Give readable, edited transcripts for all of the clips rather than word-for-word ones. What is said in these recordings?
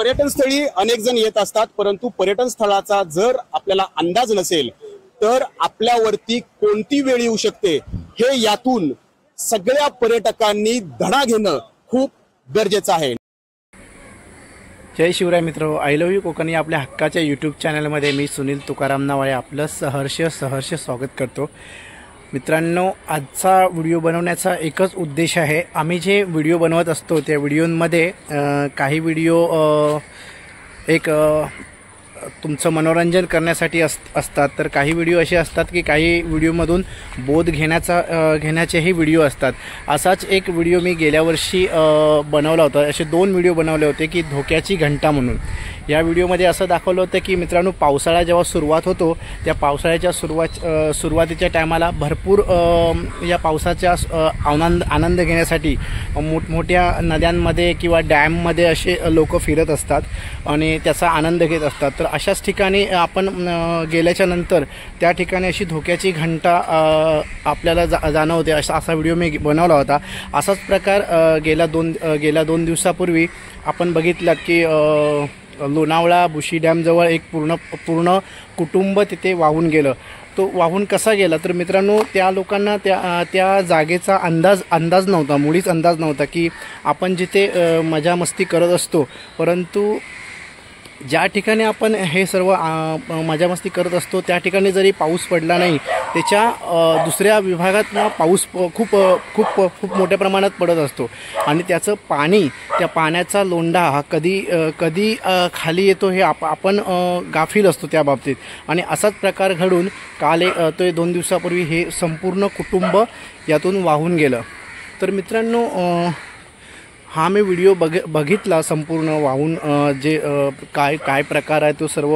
पर्यटन स्थळी अनेक जण येत असतात, परंतु पर्यटन स्थळाचा जर आपल्याला अंदाज नसेल तर आपल्यावरती कोणती वेळ येऊ शकते हे यातून सगळ्या पर्यटकांनी धडा घेणं खूप गरजेचं आहे। जय शिवराय मित्र, आय लव्ह यू कोकण या आपल्या हक्काच्या यूट्यूब चॅनलमध्ये मी सुनील तुकाराम नावाळे आपलं सहर्ष स्वागत करतो। मित्रांनो, आजचा व्हिडिओ बनवण्याचा एकच उद्देश आहे। आम्ही जे व्हिडिओ बनवत असतो त्या व्हिडिओमध्ये काही व्हिडिओ एक तुमचं मनोरंजन करण्यासाठी असतात, तर काही व्हिडिओ असे असतात की काही व्हिडिओमधून बोध घेण्याचेही व्हिडिओ असतात। असाच एक व्हिडिओ मी गेल्या वर्षी बनवला होता। असे 2 व्हिडिओ बनवले होते की धोक्याची घंटा म्हणून। या व्हिडिओमध्ये असं दाखवलं होतं की मित्रांनो, पावसाळा जेव्हा सुरुवात होतो त्या पावसाळ्याच्या सुरुवातीच्या टायमाला भरपूर या पावसाचा आनंद घेण्यासाठी मोठमोठ्या नद्यांमध्ये किंवा डॅममध्ये असे लोक फिरत असतात आणि त्याचा आनंद घेत असतात। तर अशाच ठिकाणी आपण गेल्याच्या नंतर त्या ठिकाणी अशी धोक्याची घंटा आपल्याला जाणवते असा व्हिडिओ मी बनवला होता। असाच प्रकार गेल्या दोन दिवसापूर्वी आपण बघितलात की लोणावळा बुशी डॅम जवळ एक पूर्ण कुटुंब तिथे वाहून गेलं। तो वाहून कसा गेला तर मित्रांनो, त्या लोकांना त्या जागेचा अंदाज नव्हता, मुळीच अंदाज नव्हता की आपण जिथे मजा मस्ती करत असतो, परंतु ज्या ठिकाणी आपण हे सर्व मजा मस्ती करत असतो त्या ठिकाणी जरी पाऊस पडला नाही, त्याच्या दुसऱ्या विभागातनं पाऊस खूप मोठ्या प्रमाणात पडत असतो आणि त्याचं पाणी, त्या पाण्याचा लोंढा हा कधी खाली येतो हे आपण गाफील असतो त्या बाबतीत। आणि असाच प्रकार घडून काल 2 दिवसापूर्वी हे संपूर्ण कुटुंब यातून वाहून गेलं। तर मित्रांनो, हा मी व्हिडिओ बघितला संपूर्ण वाहून जे काय प्रकार आहे तो सर्व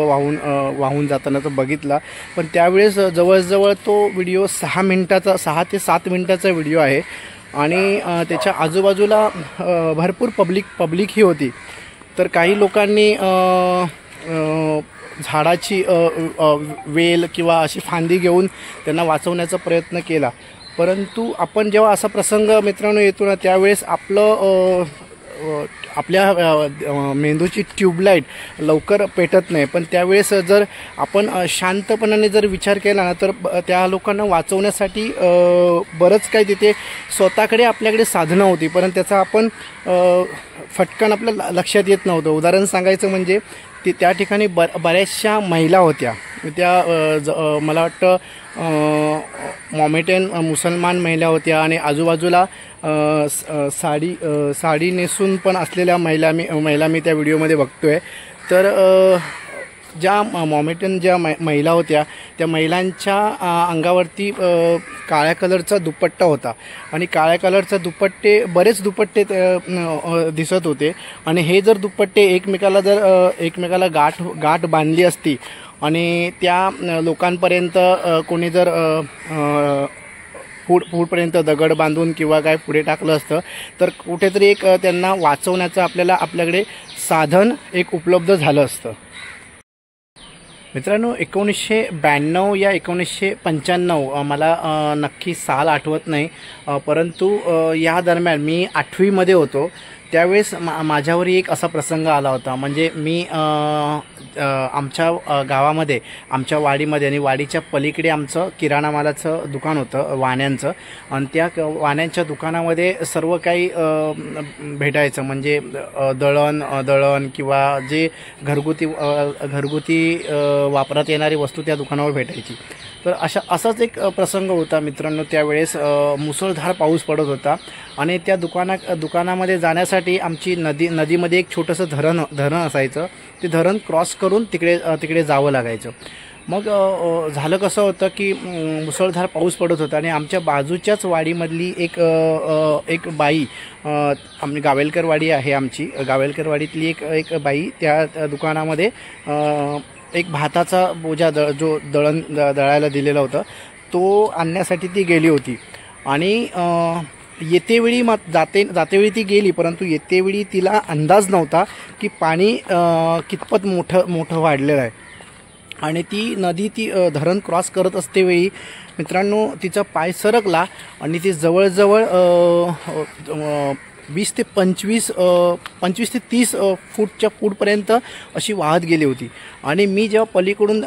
वाहून जाताना तो बघित पण त्यावेळेस जवळजवळ तो व्हिडिओ 6 ते 7 मिनिटाचा व्हिडिओ आहे आणि त्याच्या आजूबाजूला भरपूर पब्लिक ही होती। तर काही लोकांनी झाडाची वेल किंवा अशी फांदी घेऊन त्यांना वाचवण्याचा प्रयत्न केला, परंतु आपण जेव्हा असा प्रसंग मित्रांनो येतो ना त्यावेळेस आपल्या मेंदूची ट्यूबलाईट लवकर पेटत नाही। पण त्यावेळेस जर आपण शांतपणाने जर विचार केला ना तर त्या लोकांना वाचवण्यासाठी बरंच काही तिथे स्वतःकडे आपल्याकडे साधनं होती, परंतु त्याचा आपण फटकन आपल्या लक्षात येत नव्हतं। उदाहरण सांगायचं म्हणजे त्या ठिकाणी बऱ्याचशा महिला होत्या, त्या मला वाटतं मॉमेटेन मुसलमान महिला होत्या आणि आजूबाजूला साडी नेसून पण असलेल्या महिला मी त्या व्हिडिओमध्ये बघतोय। तर ज्या मॉमेटेन महिला होत्या त्या महिलांच्या अंगावरती काळ्या कलरचा दुपट्टा होता आणि काळ्या कलरचा बरेच दुपट्टे दिसत होते आणि हे जर दुपट्टे एकमेकाला गाठ बांधली असती आणि त्या लोकांपर्यंत कोणी जर पुढपर्यंत दगड बांधून किंवा काय पुढे टाकलं असतं तर कुठेतरी एक त्यांना वाचवण्याचं आपल्याकडे साधन एक उपलब्ध झालं असतं। मित्रांनो, 1992 या 1995 मला नक्की साल आठवत नाही, परंतु या दरम्यान मी 8वी मध्ये होतो। त्यावेळेस माझ्यावरही एक असा प्रसंग आला होता। म्हणजे मी आमच्या गावामध्ये, आमच्या वाडीमध्ये आणि वाडीच्या पलीकडे आमचं किराणा मालाचं दुकान होतं वाण्यांचं, आणि त्या वाण्यांच्या दुकानामध्ये सर्व काही भेटायचं, म्हणजे दळण किंवा जे घरगुती वापरात येणारी वस्तू त्या दुकानावर भेटायची। तर असाच एक प्रसंग होता मित्रांनो। त्यावेळेस मुसळधार पाऊस पडत होता आणि त्या दुकानामध्ये जाण्यासाठी आमची नदीमध्ये एक छोटंसं धरण असायचं, ते धरण क्रॉस करून तिकडे जावं लागायचं। मग झालं कसं होतं की मुसळधार पाऊस पडत होता आणि आमच्या बाजूच्याच वाडीमधली एक बाई, आम्ही गावेलकर वाडी आहे आमची, गावेलकर वाडीतली एक बाई त्या दुकानामध्ये एक भाताचा बोजा जो दळायला दिलेला होता तो आणण्यासाठी ती गेली होती आणि येतेवेळी जातेवेळी ती गेली, परंतु येतेवेळी तिला अंदाज नव्हता की पाणी कितपत मोठं वाढलेलं आहे आणि ती धरण क्रॉस करत असतेवेळी मित्रांनो तिचा पाय सरकला आणि ती जवळजवळ 20 ते 25 ते 30 फूटच्या फूटपर्यंत अशी वाहत गेली होती. आणि मी जेव्हा पलीकडून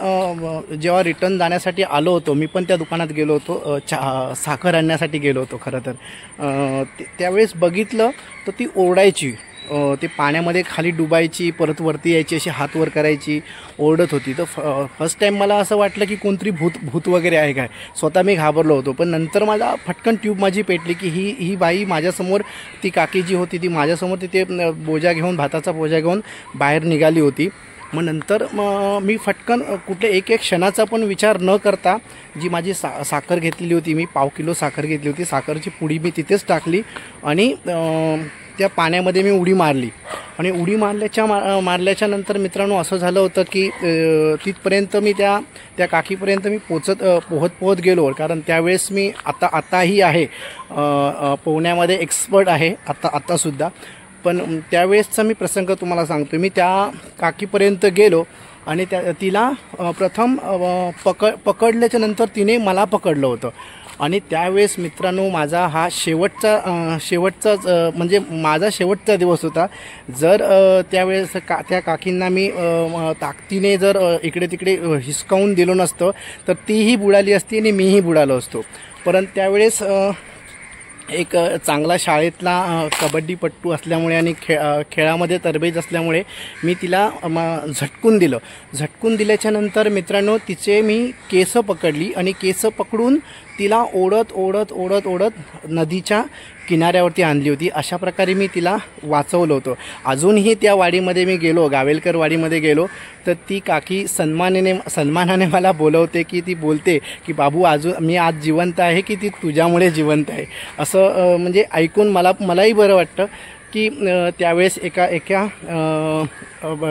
जेव्हा रिटर्न जाण्यासाठी आलो होतो, मी पण त्या दुकानात गेलो होतो, साखर आणण्यासाठी गेलो होतो खरं तर. त्यावेळेस बघितलं तर ती ओरडायची, ते पाण्यामध्ये खाली डुबायची, परत वरती यायची, अशी हात वर करायची, ओरडत होती. तर फर्स्ट टाईम मला असं वाटलं की कोणतरी भूत वगैरे आहे काय. स्वतः मी घाबरलो होतो. पण नंतर मला फटकन ट्यूब माझी पेटली की ही बाई माझ्यासमोर, ती काकी जी होती ती माझ्यासमोर तिथे बोजा घेऊन, भाताचा बोजा घेऊन बाहेर निघाली होती. मग नंतर मी फटकन कुठे एक क्षणाचा पण विचार न करता जी माझी साखर घेतलेली होती, मी 1/2 किलो साखर घेतली होती, साखरची पुडी मी तिथेच टाकली आणि त्या पाण्यामध्ये मी उडी मारली. आणि उडी मारल्याच्या नंतर मित्रांनो असं झालं होतं की तिथपर्यंत मी त्या काकीपर्यंत मी पोहत गेलो. कारण त्यावेळेस मी आताही आहे, पोहण्यामध्ये एक्सपर्ट आहे आत्तासुद्धा. पण त्यावेळेसचा मी प्रसंग तुम्हाला सांगतो. मी त्या काकीपर्यंत गेलो आणि तिला प्रथम पकडल्याच्या नंतर तिने मला पकडलं होतं. आणि त्यावेळेस मित्रांनो माझा हा शेवटचा म्हणजे माझा शेवटचा दिवस होता. जर त्यावेळेस त्या काकींना मी ताकदीने जर इकडे तिकडे हिसकावून दिलो नसतं तर तीही बुडाली असती आणि मीही बुडालो असतो. परंतु त्यावेळेस एक चांगला शाळेतला कबड्डीपट्टू असल्यामुळे आणि खेळामध्ये तरबेज असल्यामुळे मी तिला झटकून दिलं. झटकून दिल्याच्या नंतर मित्रांनो तिचे मी केस पकडली आणि केस पकडून तिला ओढत नदीच्या किनाऱ्यावरती आणली होती. अशा प्रकारे मी तिला वाचवलं होतं. अजूनही त्या वाडीमध्ये मी गेलो, गावेलकर वाडीमध्ये गेलो तर ती काकी सन्मानाने मला बोलवते की ती बोलते की बाबू अजून मी आज जिवंत आहे की ती तुझ्यामुळे जिवंत आहे. असं म्हणजे ऐकून मलाही बरं वाटतं की त्यावेळेस एका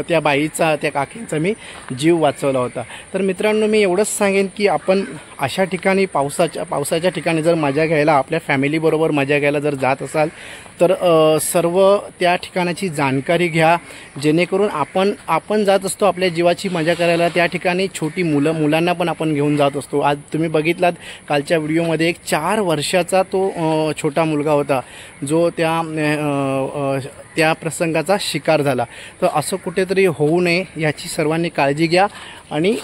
त्या बाईचा, त्या काकींचा मी जीव वाचवला होता. तर मित्रांनो मी एवढंच सांगेन की आपण अशा ठिकाणी पावसाच्या ठिकाणी जर मजा घ्यायला, आपल्या फॅमिलीबरोबर मजा घ्यायला जर जात असाल तर सर्व त्या ठिकाणाची जाणकारी घ्या. जेणेकरून आपण जात असतो आपल्या जीवाची मजा करायला, त्या ठिकाणी छोटी मुलांना पण आपण घेऊन जात असतो. आज तुम्ही बघितलात कालच्या व्हिडिओमध्ये एक 4 वर्षाचा तो छोटा मुलगा होता जो त्या प्रसंगाचा शिकार झाला. तर असं कुठेतरी होऊ नये याची सर्वांनी काळजी घ्या. आणि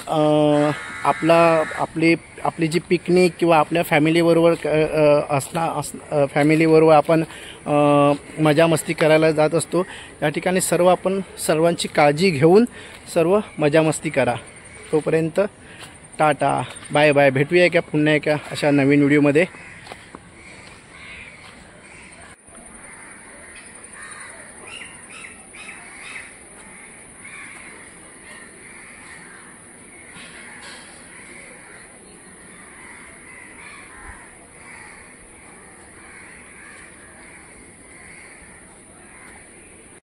आपली जी पिकनिक किंवा आपल्या फॅमिलीबरोबर फॅमिलीबरोबर आपण मजा मस्ती करायला जात असतो, या ठिकाणी सर्वांची काळजी घेऊन सर्व मजा मस्ती करा. तोपर्यंत टाटा, बाय बाय. भेटूया का पुन्हा एका अशा नवीन व्हिडिओमध्ये.